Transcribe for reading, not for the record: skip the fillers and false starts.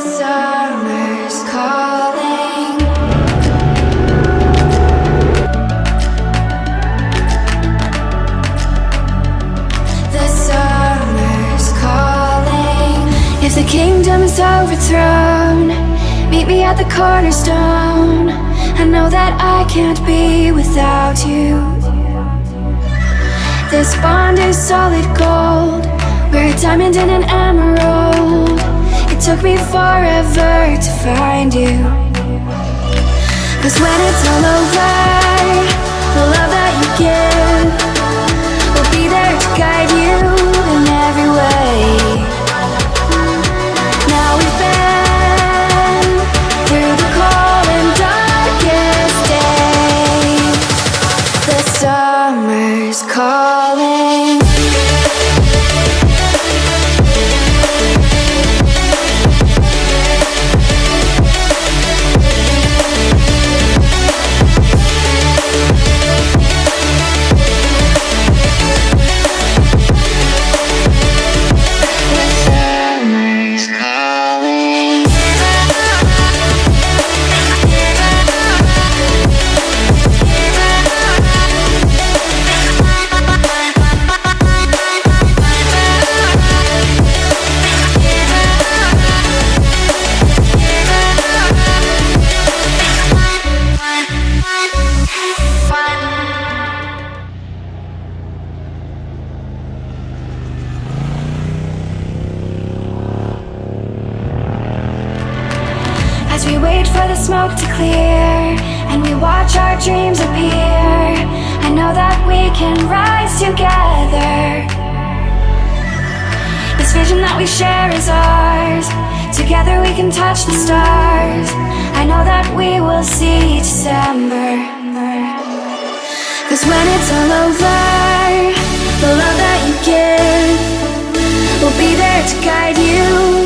summer's calling. The summer's calling. If the kingdom is overthrown, meet me at the cornerstone. I know that I can't be without you. This bond is solid gold. We're a diamond and an emerald. It took me forever to find you. 'Cause when it's all over, the love that you give will be there to guide you in every way. Now we've been through the cold and darkest days. The summer's calling. As we wait for the smoke to clear and we watch our dreams appear, I know that we can rise together. This vision that we share is ours. Together we can touch the stars. I know that we will see December. 'Cause when it's all over, the love that you give will be there to guide you